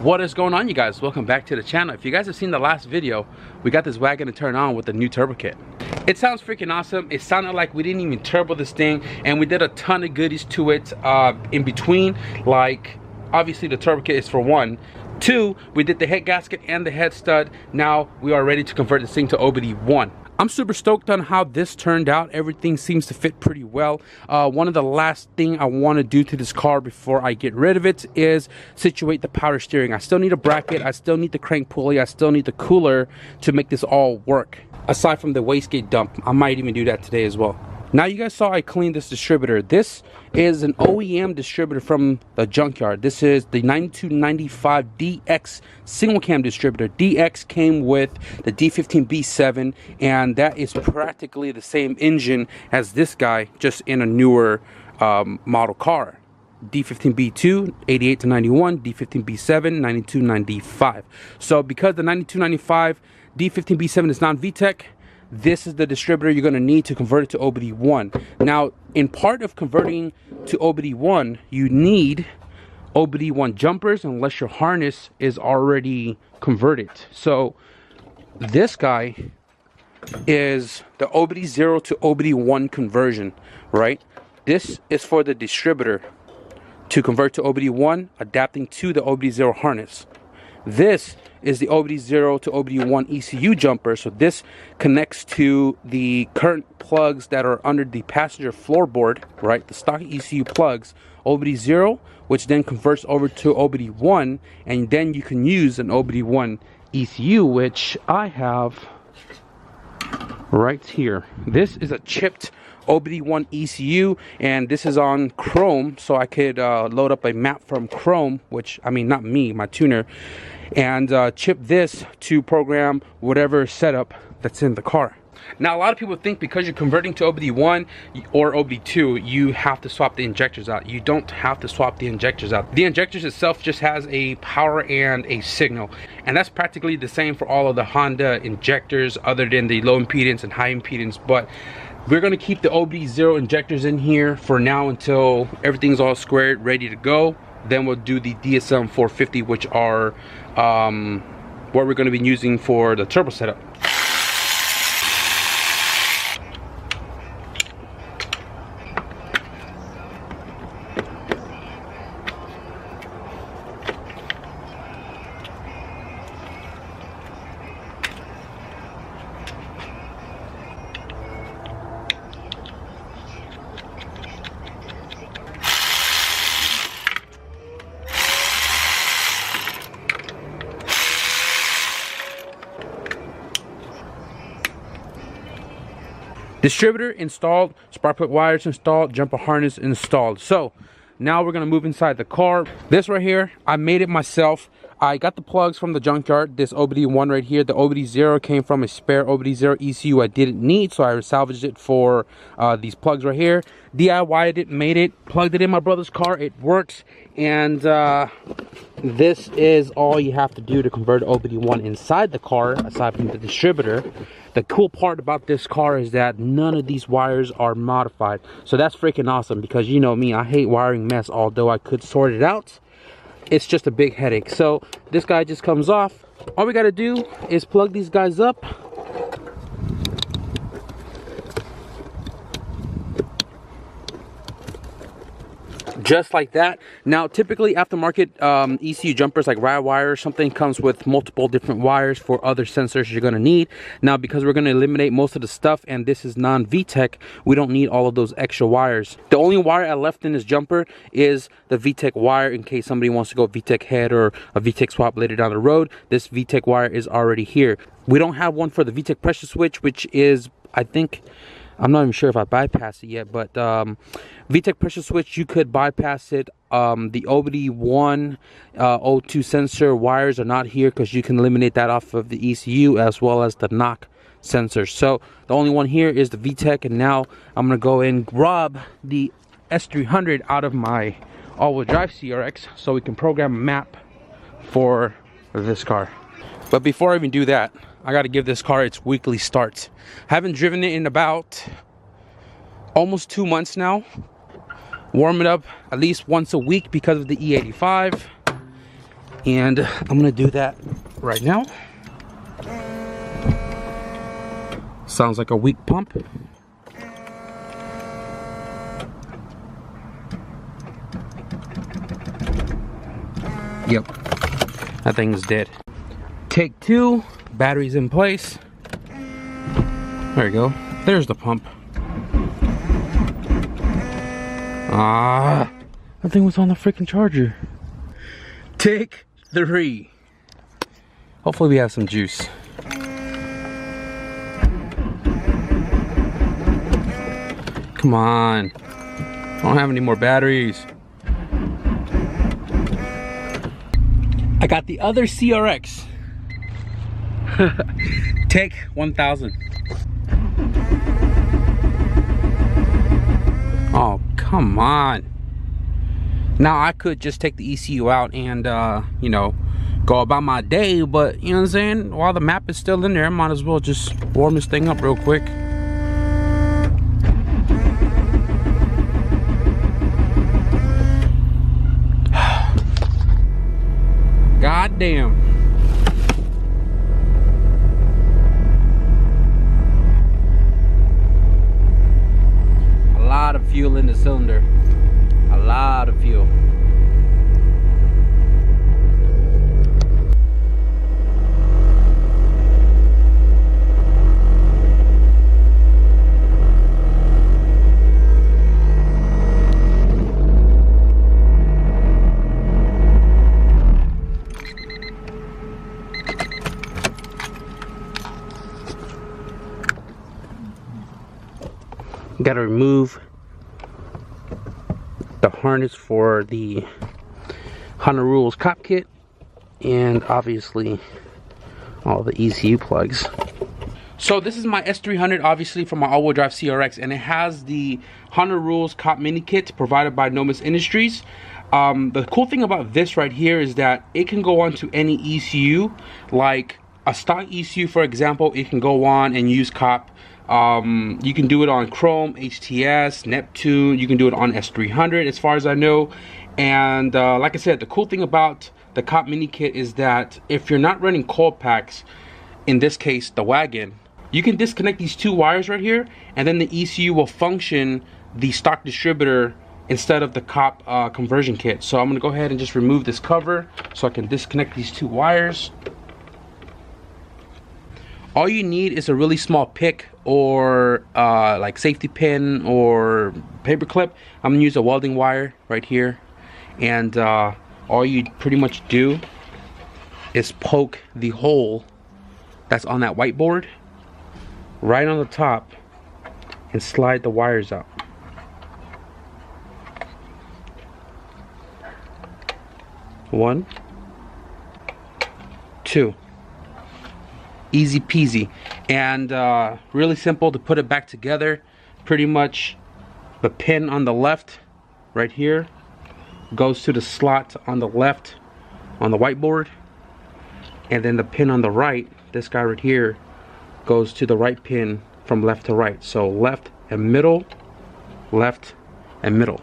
What is going on, you guys? Welcome back to the channel. If you guys have seen the last video, we got this wagon to turn on with the new turbo kit. It sounds freaking awesome. It sounded like we didn't even turbo this thing, and we did a ton of goodies to it in between. Like, obviously the turbo kit is for one. Two, we did the head gasket and the head stud. Now we are ready to convert this thing to OBD1. I'm super stoked on how this turned out. Everything seems to fit pretty well. One of the last thing I want to do to this car before I get rid of it is situate the power steering. I still need a bracket, I still need the crank pulley, I still need the cooler to make this all work. Aside from the wastegate dump, I might even do that today as well. Now you guys saw I cleaned this distributor. This is an OEM distributor from the junkyard. This is the 9295 DX single cam distributor. DX came with the D15B7, and that is practically the same engine as this guy, just in a newer model car. D15B2 88 to 91, D15B7 92 95. So because the 9295 D15B7 is non-VTEC, this is the distributor you're going to need to convert it to OBD1. Now, in part of converting to OBD1, you need OBD1 jumpers unless your harness is already converted. So this guy is the OBD0 to OBD1 conversion, right? This is for the distributor to convert to OBD1, adapting to the OBD0 harness. This is the OBD0 to OBD1 ECU jumper. So this connects to the current plugs that are under the passenger floorboard, right? The stock ECU plugs, OBD0, which then converts over to OBD1, and then you can use an OBD1 ECU, which I have right here. This is a chipped OBD1 ECU, and this is on Chrome, so I could load up a map from Chrome, which, I mean, not me, my tuner, and chip this to program whatever setup that's in the car. Now, a lot of people think because you're converting to OBD1 or OBD2, you have to swap the injectors out. You don't have to swap the injectors out. The injectors itself just has a power and a signal, and that's practically the same for all of the Honda injectors other than the low impedance and high impedance. But we're going to keep the OBD0 injectors in here for now until everything's all squared, ready to go. Then we'll do the DSM 450, which are what we're going to be using for the turbo setup. Distributor installed, spark plug wires installed, jumper harness installed. So now we're gonna move inside the car. This right here, I made it myself. I got the plugs from the junkyard. This OBD1 right here, the OBD0 came from a spare OBD0 ECU I didn't need, so I salvaged it for these plugs right here. DIY'd it, made it, plugged it in my brother's car. It works, and this is all you have to do to convert OBD1 inside the car, aside from the distributor. The cool part about this car is that none of these wires are modified. So that's freaking awesome, because you know me, I hate wiring mess, although I could sort it out. It's just a big headache. So this guy just comes off. All we gotta do is plug these guys up. Just like that. Now, typically aftermarket ECU jumpers like RIDE-Wire or something comes with multiple different wires for other sensors you're going to need. Now, because we're going to eliminate most of the stuff and this is non-VTEC, we don't need all of those extra wires. The only wire I left in this jumper is the VTEC wire in case somebody wants to go VTEC head or a VTEC swap later down the road. This VTEC wire is already here. We don't have one for the VTEC pressure switch, which is, I think, I'm not even sure if I bypassed it yet, but VTEC pressure switch, you could bypass it. The OBD1 O2 sensor wires are not here because you can eliminate that off of the ECU as well as the knock sensor. So the only one here is the VTEC, and now I'm going to go and grab the S300 out of my all-wheel drive CRX so we can program a map for this car. But before I even do that, I got to give this car its weekly starts. Haven't driven it in about almost 2 months now. Warm it up at least once a week because of the E85. And I'm gonna do that right now. Sounds like a weak pump. Yep, that thing's dead. Take two, batteries in place. There you go, there's the pump. Ah, that thing was on the freaking charger. Take three. Hopefully we have some juice. Come on, I don't have any more batteries. I got the other CRX. Take 1000. Oh, come on. Now I could just take the ECU out and you know, go about my day, but you know what I'm saying, while the map is still in there, I might as well just warm this thing up real quick. God damn. A lot of fuel in the cylinder. A lot of fuel. Got to remove the harness for the Honda Rules cop kit, and obviously all the ECU plugs. So this is my S300, obviously from my all-wheel drive CRX, and it has the Honda Rules cop mini kit provided by Nomis Industries. The cool thing about this right here is that it can go on to any ECU, like a stock ECU, for example. It can go on and use cop. You can do it on Prum, HTS, Neptune. You can do it on S300 as far as I know. And like I said, the cool thing about the cop mini kit is that if you're not running cold packs, in this case the Wagon, you can disconnect these two wires right here, and then the ECU will function the stock distributor instead of the cop conversion kit. So I'm gonna go ahead and just remove this cover so I can disconnect these two wires. All you need is a really small pick or like safety pin or paper clip. I'm gonna use a welding wire right here, and all you pretty much do is poke the hole that's on that whiteboard right on the top and slide the wires out. One, two. Easy peasy. And really simple to put it back together. Pretty much the pin on the left right here goes to the slot on the left on the whiteboard, and then the pin on the right, this guy right here, goes to the right pin from left to right. So left and middle, left and middle.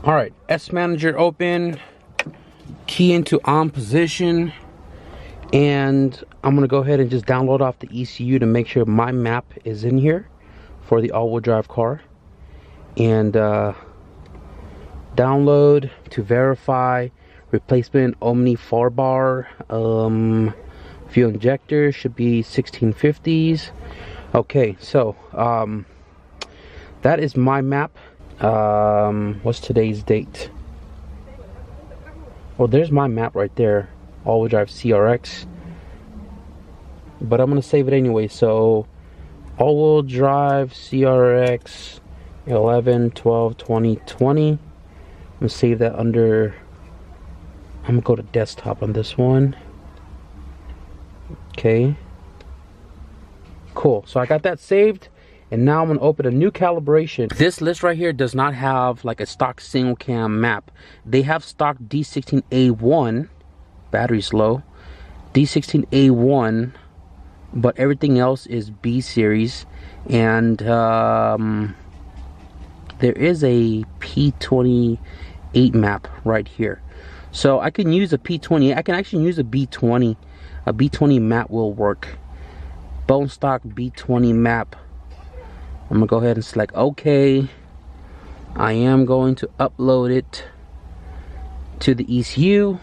All right, S Manager open, key into on position, and I'm gonna go ahead and just download off the ECU to make sure my map is in here for the all-wheel drive car, and download to verify replacement Omni 4-bar. Fuel injector should be 1650s. Okay, so that is my map. What's today's date? Well, there's my map right there, all-wheel drive CRX, but I'm gonna save it anyway. So all-wheel drive CRX 11 12 2020. I'm gonna save that under, I'm gonna go to desktop on this one. Okay, cool. So I got that saved. And now I'm gonna open a new calibration. This list right here does not have like a stock single cam map. They have stock D16A1, battery's low, D16A1 but everything else is B series. And there is a P28 map right here, so I can use a P28. I can actually use a B20. A B20 map will work. Bone stock B20 map. I'm gonna go ahead and select OK. I am going to upload it to the ECU.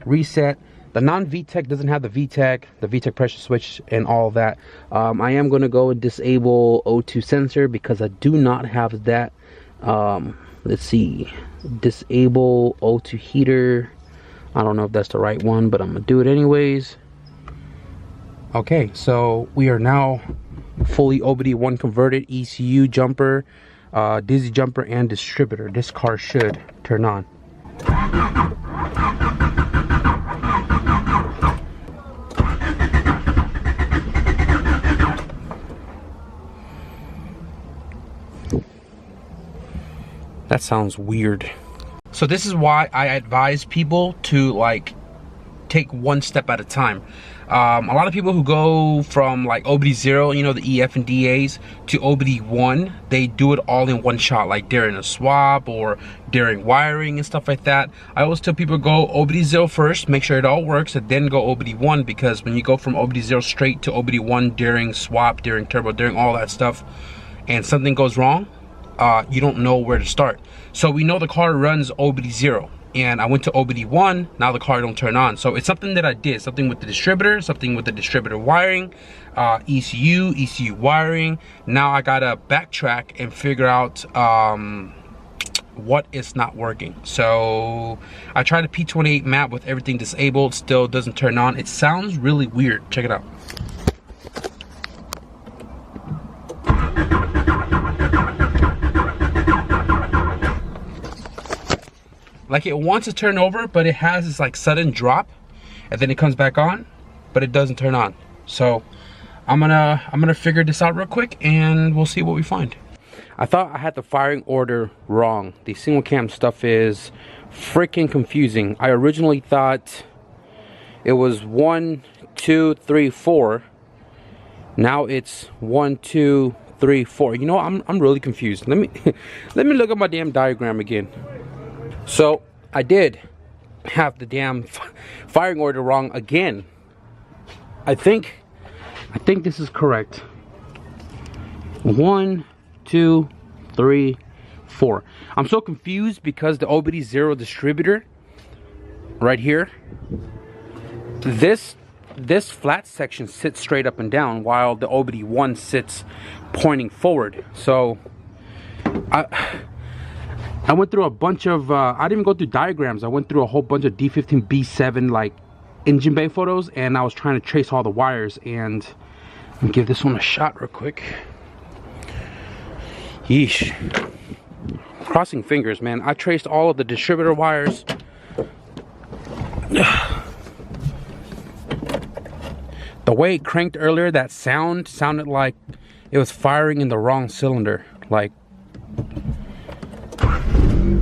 Reset. The non-VTEC doesn't have the VTEC pressure switch and all that. I am going to go and disable O2 sensor because I do not have that. Let's see. Disable O2 heater. I don't know if that's the right one, but I'm going to do it anyways. Okay, so we are now fully OBD1 converted. ECU jumper, dizzy jumper, and distributor. This car should turn on. That sounds weird. So this is why I advise people to like take one step at a time. A lot of people who go from like OBD0, you know, the EF and DAs, to OBD1, they do it all in one shot, like during a swap or during wiring and stuff like that. I always tell people go OBD0 first, make sure it all works, and then go OBD1, because when you go from OBD0 straight to OBD1 during swap, during turbo, during all that stuff, and something goes wrong, you don't know where to start. So we know the car runs OBD0, and I went to OBD1, now the car don't turn on. So it's something that I did, something with the distributor, something with the distributor wiring, ECU wiring. Now I gotta backtrack and figure out what is not working. So I tried a P28 map with everything disabled, still doesn't turn on. It sounds really weird. Check it out. Like it wants to turn over, but it has this like sudden drop, and then it comes back on, but it doesn't turn on. So I'm gonna figure this out real quick, and we'll see what we find. I thought I had the firing order wrong. The single cam stuff is freaking confusing. I originally thought it was 1, 2, 3, 4. Now it's 1, 2, 3, 4. You know, I'm really confused. Let me look at my damn diagram again. So I did have the damn firing order wrong again. I think this is correct. 1, 2, 3, 4. I'm so confused because the OBD0 distributor right here, this flat section sits straight up and down, while the OBD1 sits pointing forward. So I went through a bunch of, I didn't even go through diagrams. I went through a whole bunch of D15B7 like engine bay photos, and I was trying to trace all the wires. And let me give this one a shot real quick. Yeesh. Crossing fingers, man. I traced all of the distributor wires. The way it cranked earlier, that sounded like it was firing in the wrong cylinder. Like,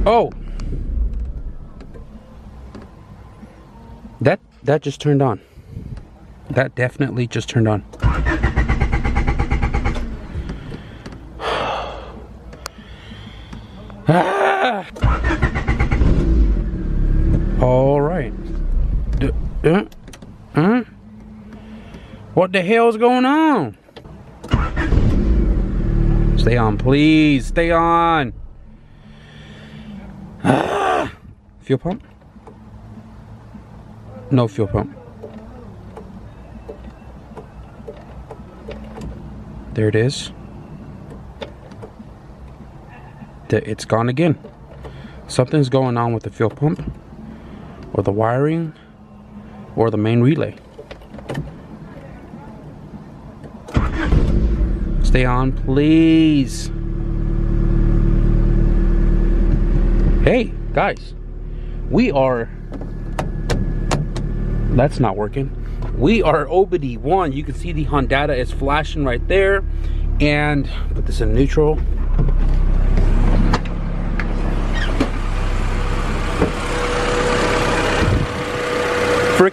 oh, that just turned on. That definitely just turned on. All right. What the hell is going on? Stay on, please. Stay on. Fuel pump? No fuel pump. There it is. It's gone again. Something's going on with the fuel pump, or the wiring, or the main relay. Stay on, please. Hey, guys. We are... That's not working. We are OBD1. You can see the Honda is flashing right there. And put this in neutral.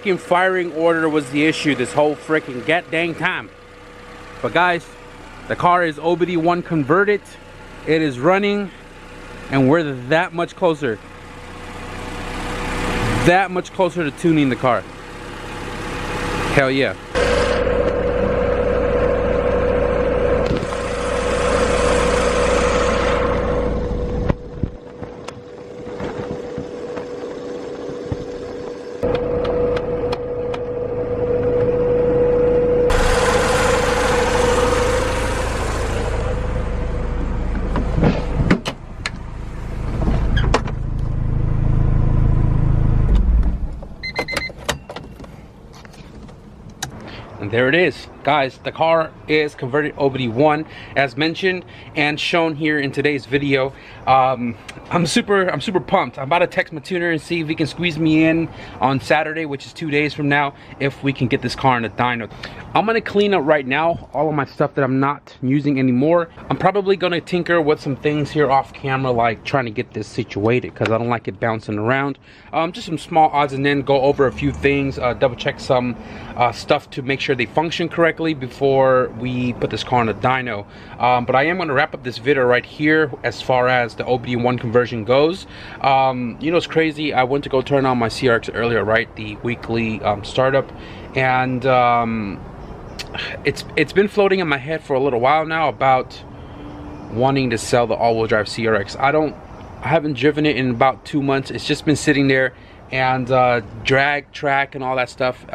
freaking firing order was the issue this whole freaking dang time. But guys, the car is OBD1 converted. It is running, and we're that much closer. That much closer to tuning the car. Hell yeah. And there it is, guys. The car is converted OBD1 as mentioned and shown here in today's video. I'm super pumped. I'm about to text my tuner and see if he can squeeze me in on Saturday, which is 2 days from now, if we can get this car in a dyno. I'm gonna clean up right now all of my stuff that I'm not using anymore. I'm probably gonna tinker with some things here off camera, like trying to get this situated because I don't like it bouncing around. Just some small odds and ends, go over a few things, double check some stuff to make sure they function correctly before we put this car on a dyno. But I am going to wrap up this video right here as far as the OBD1 conversion goes. You know, it's crazy. I went to go turn on my CRX earlier, right? The weekly startup, and it's been floating in my head for a little while now about wanting to sell the all-wheel drive CRX. I haven't driven it in about 2 months. It's just been sitting there, and drag track and all that stuff.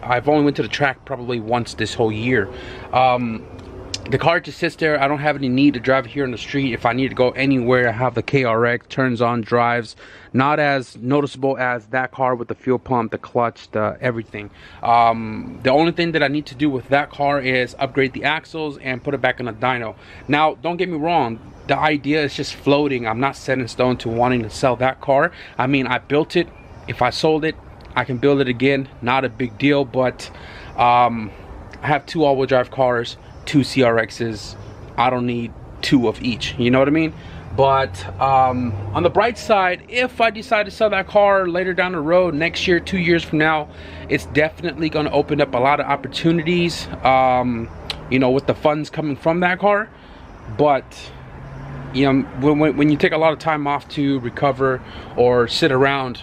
I've only went to the track probably once this whole year. The car just sits there. I don't have any need to drive here in the street. If I need to go anywhere, I have the KRX, turns on, drives. Not as noticeable as that car with the fuel pump, the clutch, the everything. The only thing that I need to do with that car is upgrade the axles and put it back in a dyno. Now, don't get me wrong. The idea is just floating. I'm not set in stone to wanting to sell that car. I mean, I built it. If I sold it, I can build it again. Not a big deal, but I have 2 all-wheel drive cars, 2 CRXs. I don't need 2 of each. You know what I mean? But on the bright side, if I decide to sell that car later down the road, next year, 2 years from now, it's definitely going to open up a lot of opportunities, you know, with the funds coming from that car. But you know, when you take a lot of time off to recover or sit around,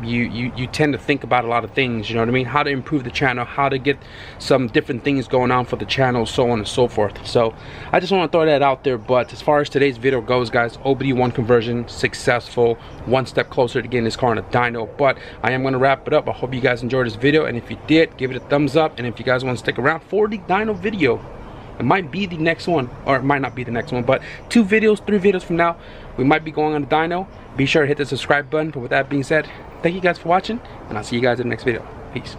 you tend to think about a lot of things, you know what I mean? How to improve the channel, how to get some different things going on for the channel, so on and so forth. So I just want to throw that out there. But as far as today's video goes, guys, OBD1 conversion successful, 1 step closer to getting this car on a dyno. But I am going to wrap it up. I hope you guys enjoyed this video, and if you did, give it a thumbs up. And if you guys want to stick around for the dyno video, it might be the next one, or it might not be the next one, but 2 videos, 3 videos from now, we might be going on a dyno. Be sure to hit the subscribe button. But with that being said, thank you guys for watching, and I'll see you guys in the next video. Peace.